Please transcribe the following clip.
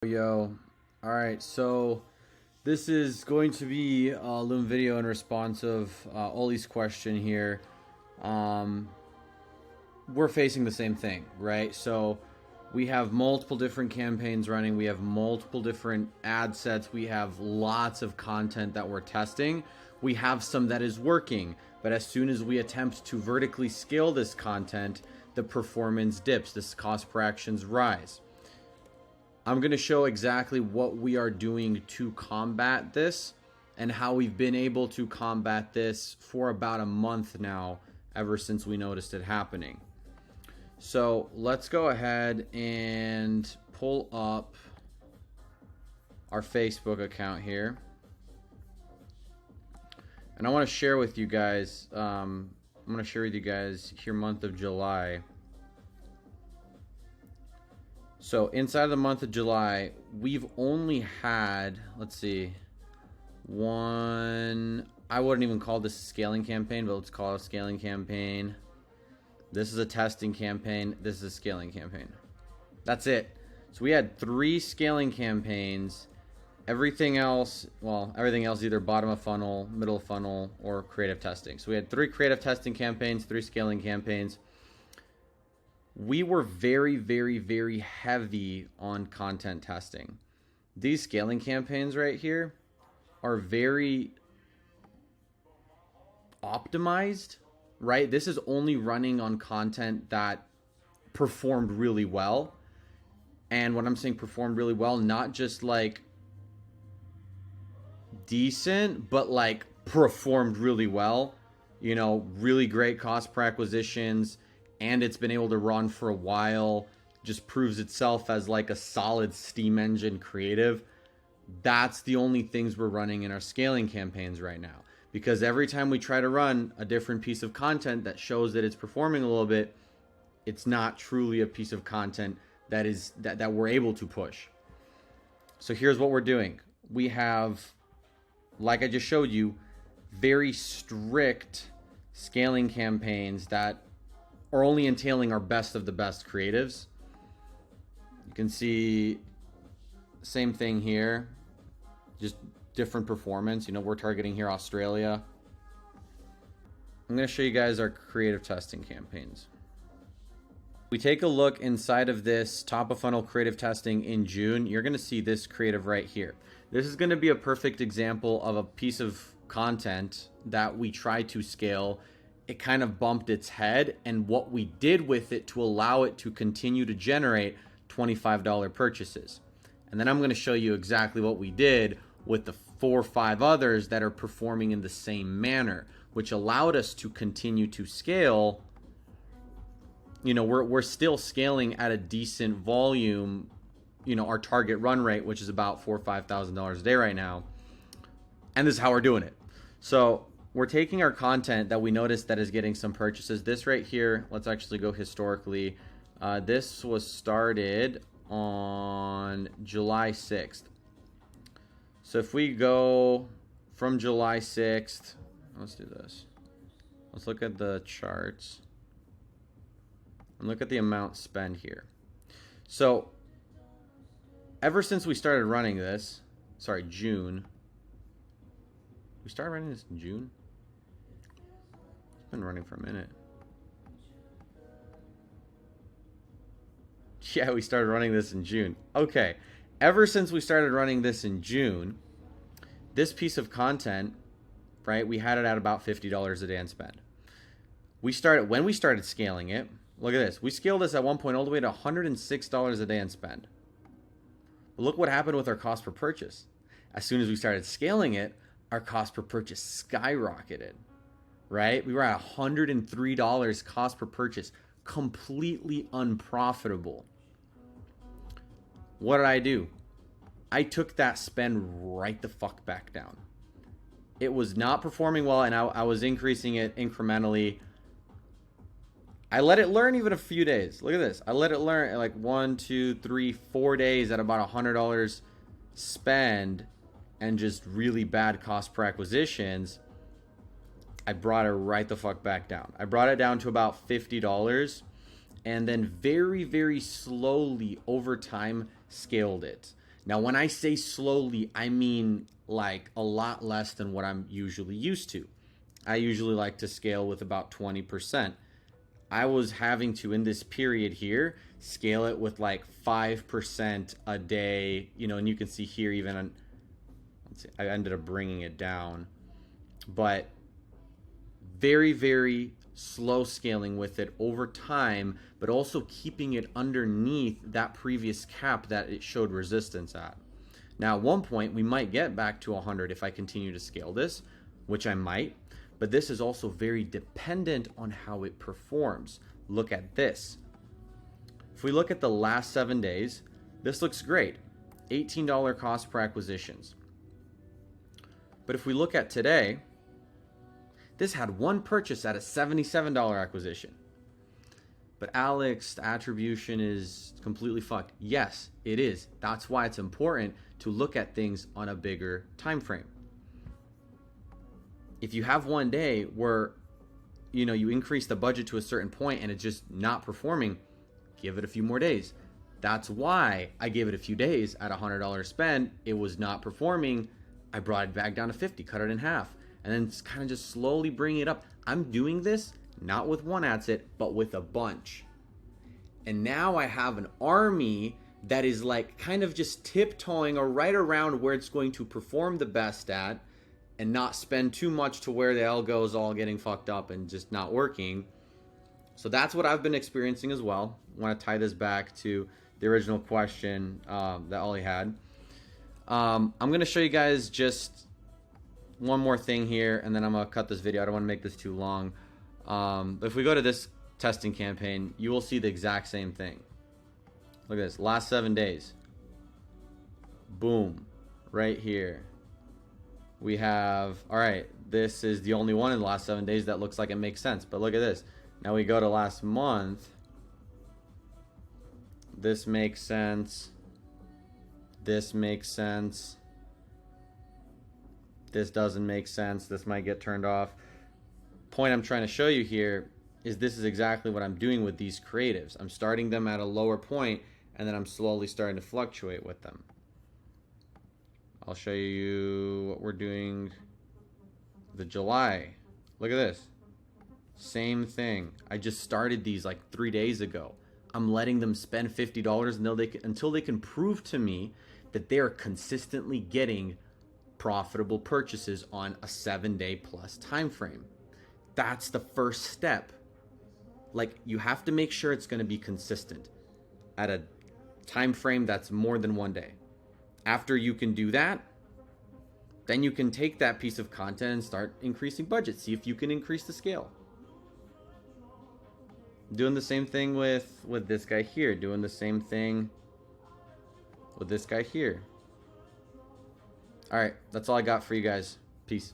yo. All right, so this is going to be a Loom video in response of Oli's question here. We're facing the same thing, right? So we have multiple different campaigns running. We have multiple different ad sets. We have lots of content that we're testing. We have some that is working, but as soon as we attempt to vertically scale this content, the performance dips, the cost per actions rise. I'm going to show exactly what we are doing to combat this and how we've been able to combat this for about a month now, ever since we noticed it happening. So let's go ahead and pull up our Facebook account here. And I want to share with you guys, here month of July. So inside of the month of July, we've only had, let's see, one, I wouldn't even call this a scaling campaign, but let's call it a scaling campaign. This is a testing campaign. This is a scaling campaign. That's it. So we had 3 scaling campaigns. Everything else either bottom of funnel, middle of funnel, or creative testing. So we had 3 creative testing campaigns, 3 scaling campaigns. We were very, very, very heavy on content testing. These scaling campaigns right here are very optimized, right? This is only running on content that performed really well. And when I'm saying performed really well, not just like decent, but like performed really well. You know, really great cost per acquisitions, and it's been able to run for a while, just proves itself as like a solid steam engine creative. That's the only things we're running in our scaling campaigns right now. Because every time we try to run a different piece of content that shows that it's performing a little bit, it's not truly a piece of content that we're able to push. So here's what we're doing. We have, like I just showed you, very strict scaling campaigns that are only entailing our best of the best creatives. You can see same thing here, just different performance. You know, we're targeting here Australia. I'm going to show you guys our creative testing campaigns. We take a look inside of this top of funnel creative testing in June. You're going to see this creative right here. This is going to be a perfect example of a piece of content that we tried to scale. It kind of bumped its head, and what we did with it to allow it to continue to generate $25 purchases. And then I'm going to show you exactly what we did with the 4 or 5 others that are performing in the same manner, which allowed us to continue to scale. You know, we're still scaling at a decent volume, you know, our target run rate, which is about $4,000 or $5,000 a day right now. And this is how we're doing it. So we're taking our content that we noticed that is getting some purchases. This right here, let's actually go historically. This was started on July 6th. So if we go from July 6th, let's do this. Let's look at the charts and look at the amount spent here. So ever since we started running this, June. We started running this in June? It's been running for a minute. Yeah, we started running this in June. Okay. Ever since we started running this in June, this piece of content, right, we had it at about $50 a day in spend. When we started scaling it, look at this. We scaled this at one point all the way to $106 a day in spend. But look what happened with our cost per purchase. As soon as we started scaling it, our cost per purchase skyrocketed, right? We were at $103 cost per purchase, completely unprofitable. What did I do? I took that spend right the fuck back down. It was not performing well, and I was increasing it incrementally. I let it learn even a few days. Look at this. I let it learn like 1, 2, 3, 4 days at about $100 spend and just really bad cost per acquisitions. I brought it right the fuck back down. I brought it down to about $50 and then very, very slowly over time scaled it. Now, when I say slowly, I mean like a lot less than what I'm usually used to. I usually like to scale with about 20%. I was having to, in this period here, scale it with like 5% a day, you know, and you can see here even on, let's see, I ended up bringing it down, but very, very slow scaling with it over time, but also keeping it underneath that previous cap that it showed resistance at. Now, at one point, we might get back to 100 if I continue to scale this, which I might, but this is also very dependent on how it performs. Look at this. If we look at the last 7 days, this looks great. $18 cost per acquisitions. But if we look at today, this had one purchase at a $77 acquisition. But Alex, the attribution is completely fucked. Yes, it is. That's why it's important to look at things on a bigger time frame. If you have one day where, you know, you increase the budget to a certain point and it's just not performing, give it a few more days. That's why I gave it a few days at $100 spend. It was not performing. I brought it back down to 50, cut it in half, and then kind of just slowly bring it up. I'm doing this not with one ad set, but with a bunch. And now I have an army that is like kind of just tiptoeing or right around where it's going to perform the best at and not spend too much to where the algo is all getting fucked up and just not working. So that's what I've been experiencing as well. I want to tie this back to the original question that Ollie had. I'm going to show you guys just one more thing here, and then I'm going to cut this video. I don't want to make this too long. But if we go to this testing campaign, you will see the exact same thing. Look at this. Last 7 days. Boom. Right here. We have, all right, this is the only one in the last 7 days that looks like it makes sense. But look at this. Now we go to last month. This makes sense. This makes sense. This doesn't make sense. This might get turned off. Point I'm trying to show you here is this is exactly what I'm doing with these creatives. I'm starting them at a lower point, and then I'm slowly starting to fluctuate with them. I'll show you what we're doing. The July. Look at this. Same thing. I just started these like 3 days ago. I'm letting them spend $50 until they can prove to me that they are consistently getting profitable purchases on a 7-day plus time frame. That's the first step. Like, you have to make sure it's going to be consistent at a time frame that's more than 1 day. After you can do that, then you can take that piece of content and start increasing budget. See if you can increase the scale. Doing the same thing with this guy here. Doing the same thing with this guy here. All right, that's all I got for you guys. Peace.